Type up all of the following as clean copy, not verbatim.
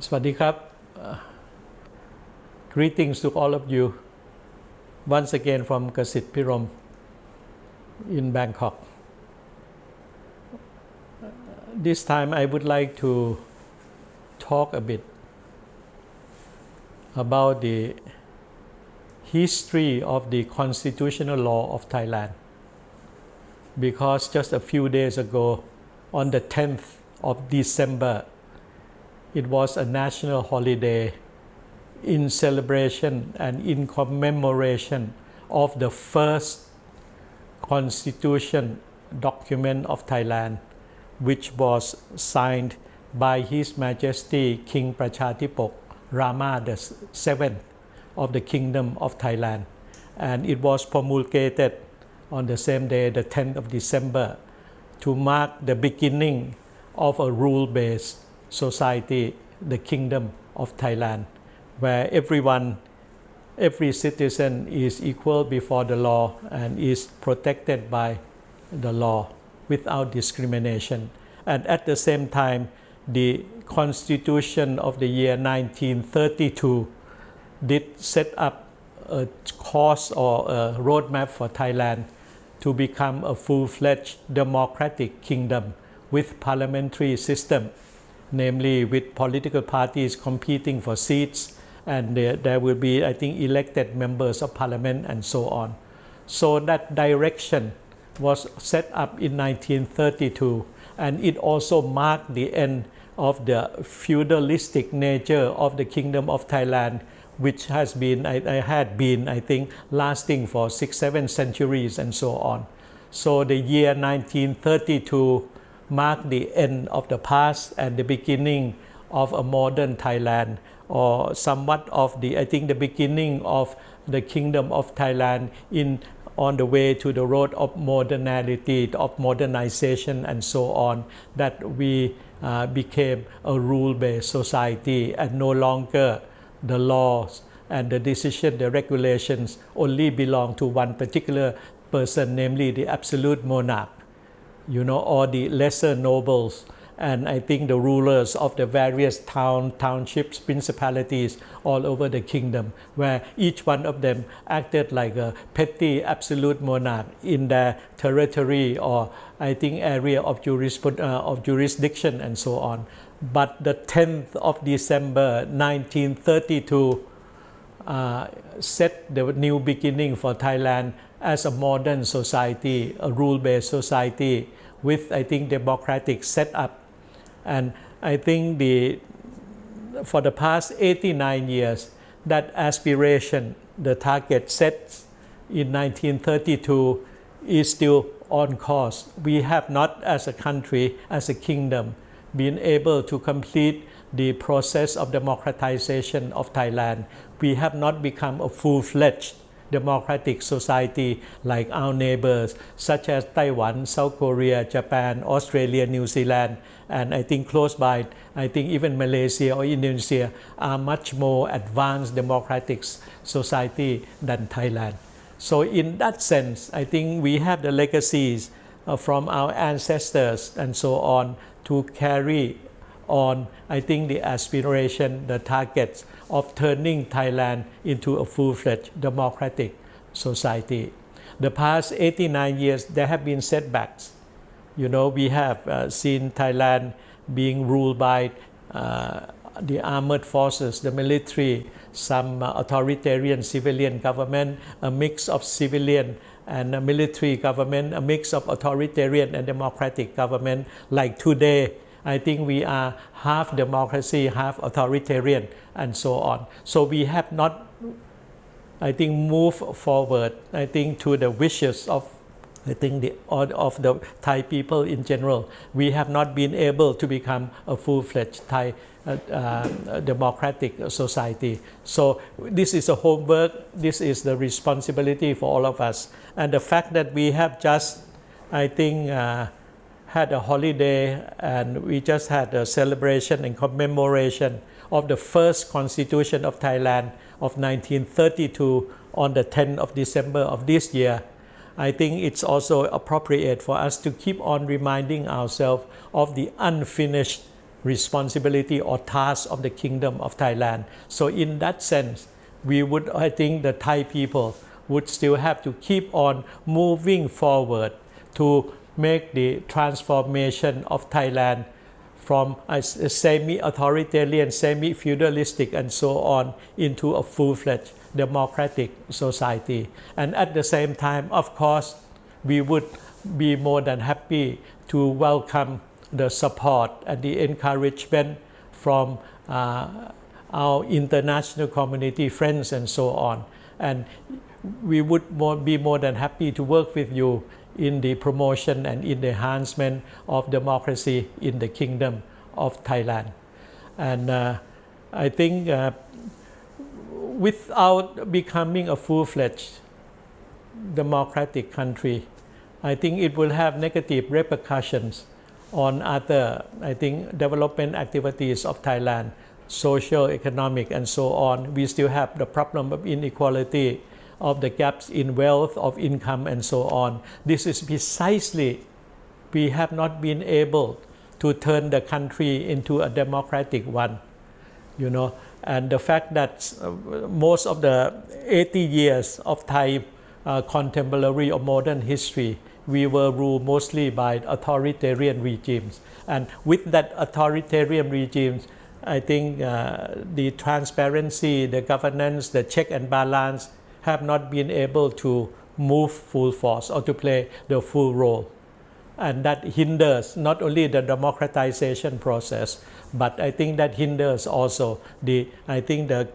สวัสดีครับ Greetings to all of you once again from Kasit Piromya in Bangkok. This time I would like to talk a bit about the history of the constitutional law of Thailand, because just a few days ago, on the 10th of December, it was a national holiday in celebration and in commemoration of the first constitution document of Thailand, which was signed by His Majesty King Prachadipok Rama VII of the Kingdom of Thailand, and it was promulgated on the same day, the 10th of December, to mark the beginning of a rule-based society, the Kingdom of Thailand, where every citizen is equal before the law and is protected by the law without discrimination. And at the same time, the Constitution of the year 1932 did set up a course or a roadmap for Thailand to become a full-fledged democratic kingdom with parliamentary system, namely with political parties competing for seats, and there will be, I think, elected members of parliament and so on. So that direction was set up in 1932, and it also marked the end of the feudalistic nature of the Kingdom of Thailand, which has been, I think, lasting for 6-7 centuries and so on. So the year 1932 marked the end of the past and the beginning of a modern Thailand, or somewhat of the, I think, the beginning of the Kingdom of Thailand on the way to the road of modernity, of modernization and so on, that we became a rule-based society, and no longer the laws and the decision, the regulations only belong to one particular person, namely the absolute monarch, or the lesser nobles, and I think the rulers of the various townships, principalities all over the kingdom, where each one of them acted like a petty absolute monarch in their territory or, I think, area of jurisdiction and so on. But the 10th of December 1932 set the new beginning for Thailand as a modern society, a rule-based society with, I think, democratic setup. And I think for the past 89 years, that aspiration, the target set in 1932, is still on course. We have not, as a country, as a kingdom, been able to complete the process of democratization of Thailand. We have not become a full-fledged democratic society like our neighbors, such as Taiwan, South Korea, Japan, Australia, New Zealand, and I think close by, I think even Malaysia or Indonesia are much more advanced democratic society than Thailand. So in that sense, I think we have the legacies from our ancestors and so on to carry on, I think, the aspiration, the targets of turning Thailand into a full-fledged democratic society. The past 89 years, there have been setbacks. We have seen Thailand being ruled by the armed forces, the military, some authoritarian civilian government, a mix of civilian and a military government, a mix of authoritarian and democratic government. Like today, I think we are half democracy, half authoritarian, and so on. So we have not, I think, moved forward, I think, to the wishes of, I think, of the Thai people in general. We have not been able to become a full-fledged Thai democratic society. So this is a homework, this is the responsibility for all of us. And the fact that we have just, I think, had a holiday and we just had a celebration and commemoration of the first constitution of Thailand of 1932 on the 10th of December of this year. I think it's also appropriate for us to keep on reminding ourselves of the unfinished responsibility or task of the Kingdom of Thailand. So in that sense, I think the Thai people would still have to keep on moving forward to make the transformation of Thailand from a semi-authoritarian, semi-feudalistic and so on into a full-fledged democratic society. And at the same time, of course, we would be more than happy to welcome the support and the encouragement from our international community friends and so on. And we would be more than happy to work with you in the promotion and in the enhancement of democracy in the Kingdom of Thailand. And I think without becoming a full-fledged democratic country, I think it will have negative repercussions on other, development activities of Thailand, social, economic, and so on. We still have the problem of inequality, of the gaps in wealth, of income, and so on. This is precisely, we have not been able to turn the country into a democratic one, and the fact that most of the 80 years of Thai contemporary or modern history, we were ruled mostly by authoritarian regimes. And with that authoritarian regimes, I think the transparency, the governance, the check and balance have not been able to move full force or to play the full role. And that hinders not only the democratization process, but I think that hinders also the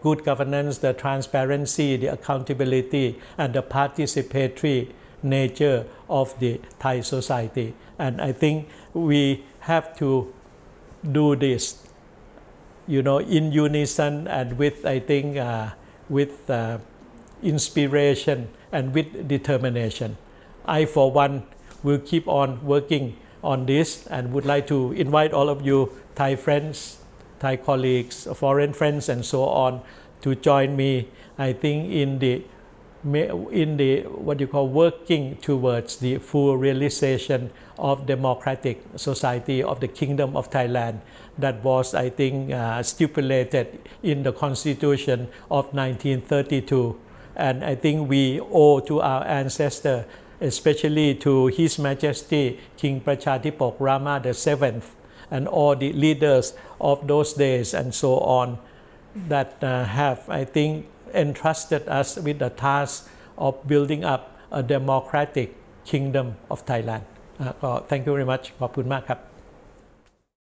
good governance, the transparency, the accountability, and the participatory nature of the Thai society. And I think we have to do this, in unison and with, with inspiration and with determination. I, for one, will keep on working on this and would like to invite all of you, Thai friends, Thai colleagues, foreign friends, and so on, to join me, in the what you call working towards the full realization of democratic society of the Kingdom of Thailand that was, stipulated in the Constitution of 1932. And I think we owe to our ancestor, especially to His Majesty King Prachatipok Rama VII and all the leaders of those days and so on, that have, entrusted us with the task of building up a democratic Kingdom of Thailand. Thank you very much. ขอบคุณมากครับ